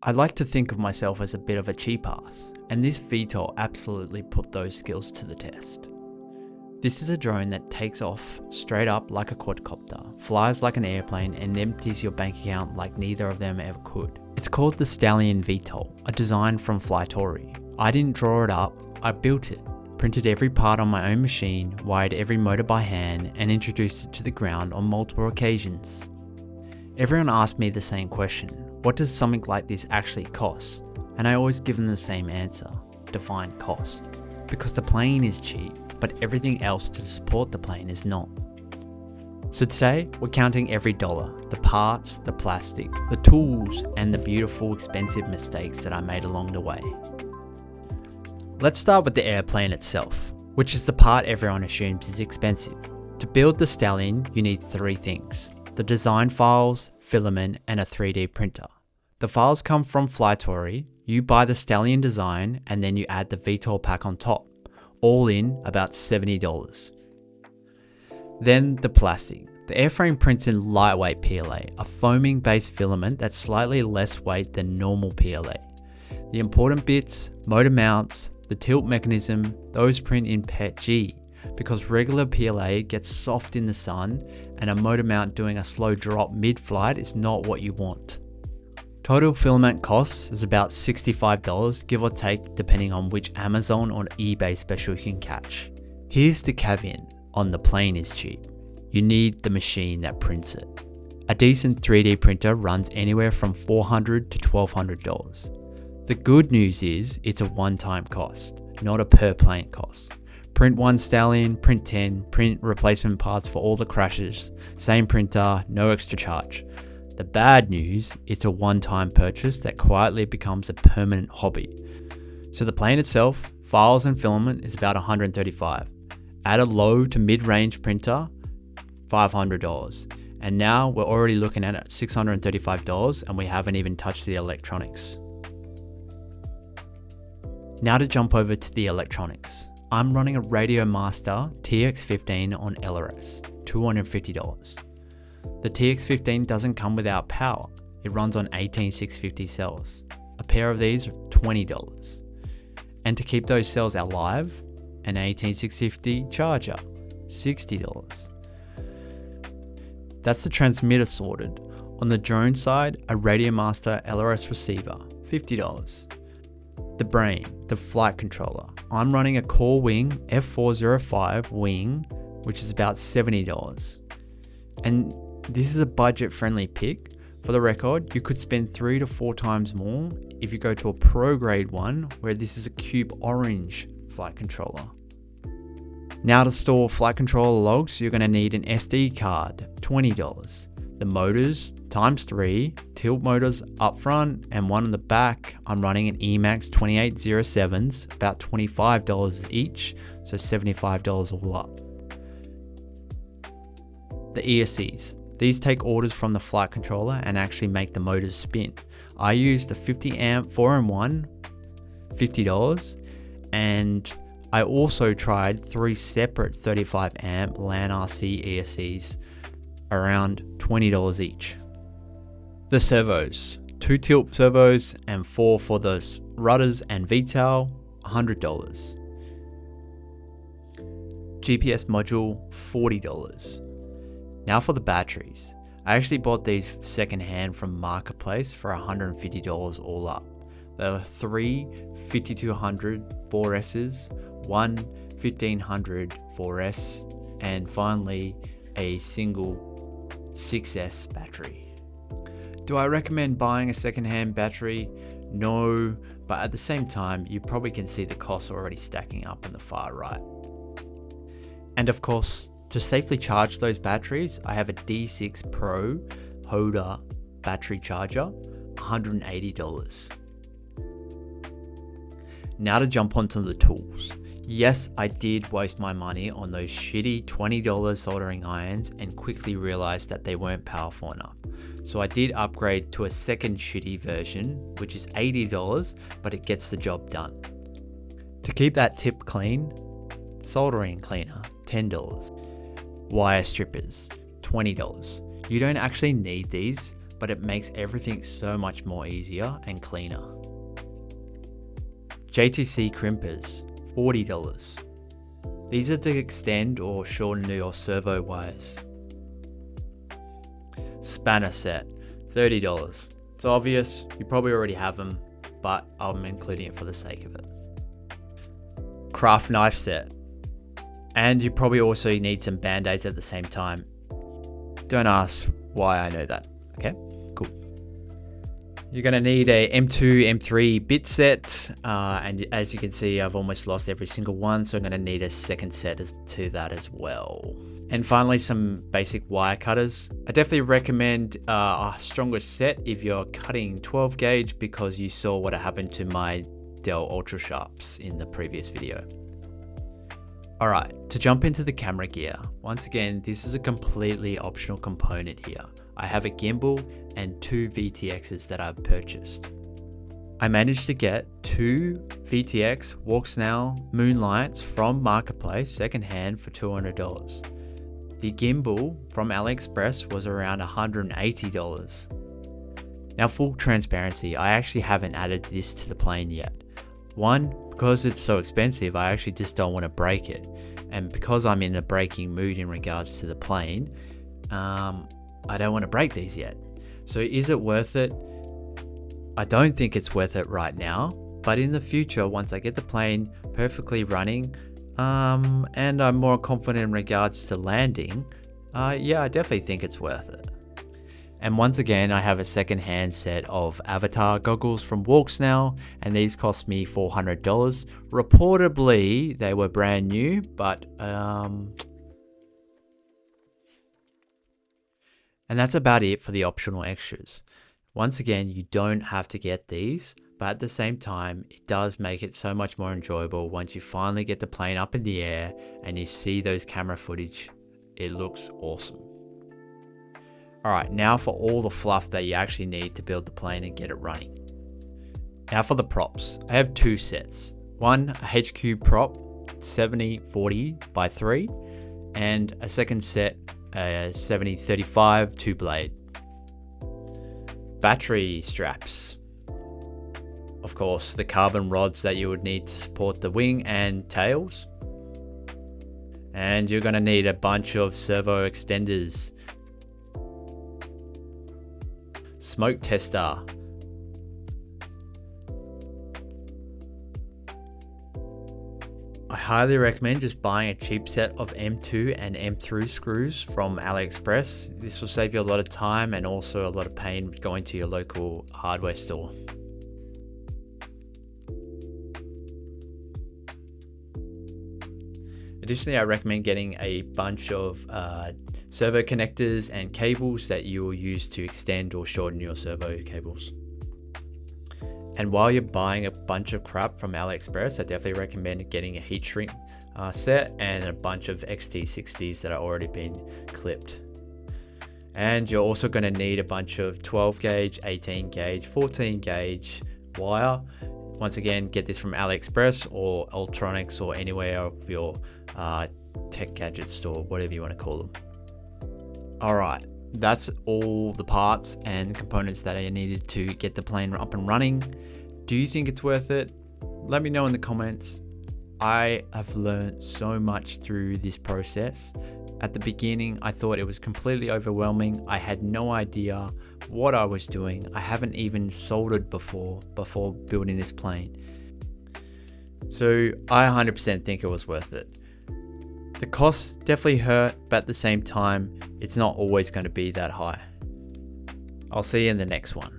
I like to think of myself as a bit of a cheap ass, and this VTOL absolutely put those skills to the test. This is a drone that takes off straight up like a quadcopter, flies like an airplane, and empties your bank account like neither of them ever could. It's called the Stallion VTOL, a design from Flightory. I didn't draw it up, I built it. Printed every part on my own machine, wired every motor by hand, and introduced it to the ground on multiple occasions. Everyone asked me the same question: what does something like this actually cost? And I always give them the same answer: define cost. Because the plane is cheap, but everything else to support the plane is not. So today, we're counting every dollar: the parts, the plastic, the tools, and the beautiful expensive mistakes that I made along the way. Let's start with the airplane itself, which is the part everyone assumes is expensive. To build the Stallion, you need 3 things: the design files, filament, and a 3D printer. The files come from Flightory, you buy the Stallion design, and then you add the VTOL pack on top, all in about $70. Then the plastic. The Airframe prints in lightweight PLA, a foaming based filament that's slightly less weight than normal PLA. The important bits, motor mounts, the tilt mechanism, those print in PETG, because regular PLA gets soft in the sun and a motor mount doing a slow drop mid-flight is not what you want. Total filament costs is about $65, give or take, depending on which Amazon or eBay special you can catch. Here's the caveat on the plane is cheap. You need the machine that prints it. A decent 3D printer runs anywhere from $400 to $1,200. The good news is it's a one-time cost, not a per plane cost. Print 1 Stallion, print 10, print replacement parts for all the crashes, same printer, no extra charge. The bad news, it's a one-time purchase that quietly becomes a permanent hobby. So the plane itself, files and filament is about $135. Add a low to mid-range printer, $500. And now we're already looking at $635 and we haven't even touched the electronics. Now to jump over to the electronics. I'm running a Radio Master TX15 on LRS, $250. The TX15 doesn't come without power. It runs on 18650 cells. A pair of these are $20. And to keep those cells alive, an 18650 charger, $60. That's the transmitter sorted. On the drone side, a Radio Master LRS receiver, $50. The brain, the flight controller. I'm running a Core Wing F405 wing, which is about $70. And this is a budget friendly pick. For the record, you could spend 3 to 4 times more if you go to a pro grade one, where this is a Cube Orange flight controller. Now to store flight controller logs, you're going to need an SD card, $20. The motors, ×3, tilt motors up front and one on the back. I'm running an Emax 2807s, about $25 each, so $75 all up. The ESCs. These take orders from the flight controller and actually make the motors spin. I used the 50 amp 4-in-1, $50, and I also tried 3 separate 35 amp LAN RC ESCs, around $20 each. The servos, 2 tilt servos and 4 for the rudders and VTOL, $100. GPS module, $40. Now for the batteries. I actually bought these secondhand from Marketplace for $150 all up. There were 3 5200 4S's, 1 1500 4S, and finally a single 6S battery. Do I recommend buying a secondhand battery? No, but at the same time, you probably can see the costs already stacking up on the far right. And of course, to safely charge those batteries, I have a D6 Pro Hoda battery charger, $180. Now to jump onto the tools. Yes, I did waste my money on those shitty $20 soldering irons and quickly realized that they weren't powerful enough. So I did upgrade to a second shitty version, which is $80, but it gets the job done. To keep that tip clean, soldering cleaner, $10. Wire strippers, $20. You don't actually need these, but it makes everything so much more easier and cleaner. JTC crimpers, $40. These are to extend or shorten your servo wires. Spanner set, $30. It's obvious, you probably already have them, but I'm including it for the sake of it. Craft knife set, and you probably also need some band-aids at the same time. Don't ask why I know that. Okay, cool. You're going to need a M2, M3 bit set, and as you can see, I've almost lost every single one, so I'm going to need a second set to that as well. And finally, some basic wire cutters. I definitely recommend a stronger set if you're cutting 12 gauge, because you saw what happened to my Dell Ultra Sharps in the previous video. Alright, to jump into the camera gear, once again, this is a completely optional component here. I have a gimbal and 2 VTXs that I've purchased. I managed to get 2 VTX Walksnail Moonlights from Marketplace secondhand for $200. The gimbal from AliExpress was around $180. Now, full transparency, I actually haven't added this to the plane yet. One, because it's so expensive, I actually just don't want to break it. And because I'm in a breaking mood in regards to the plane, I don't want to break these yet. So is it worth it? I don't think it's worth it right now, but in the future, once I get the plane perfectly running, and I'm more confident in regards to landing, yeah, I definitely think it's worth it. And once again, I have a second-hand set of Avatar goggles from Walksnail, and these cost me $400. Reportedly, they were brand new, but and that's about it for the optional extras. Once again, you don't have to get these, but at the same time, it does make it so much more enjoyable once you finally get the plane up in the air and you see those camera footage. It looks awesome. Alright, now for all the fluff that you actually need to build the plane and get it running. Now for the props. I have 2 sets. One, a HQ prop, 70-40 by 3, and a second set, a 70-35 2-blade. Battery straps. Of course, the carbon rods that you would need to support the wing and tails. And you're going to need a bunch of servo extenders. Smoke tester. I highly recommend just buying a cheap set of M2 and M3 screws from AliExpress. This will save you a lot of time and also a lot of pain going to your local hardware store. Additionally, I recommend getting a bunch of servo connectors and cables that you will use to extend or shorten your servo cables. And while you're buying a bunch of crap from AliExpress, I definitely recommend getting a heat shrink set and a bunch of XT60s that are already been clipped. And you're also going to need a bunch of 12 gauge, 18 gauge, 14 gauge wire. Once again, get this from AliExpress or Ultronics or anywhere of your tech gadget store, whatever you want to call them. Alright, that's all the parts and components that I needed to get the plane up and running. Do you think it's worth it? Let me know in the comments. I have learned so much through this process. At the beginning, I thought it was completely overwhelming. I had no idea what I was doing. I haven't even soldered before building this plane. So I 100% think it was worth it. The costs definitely hurt, but at the same time, it's not always going to be that high. I'll see you in the next one.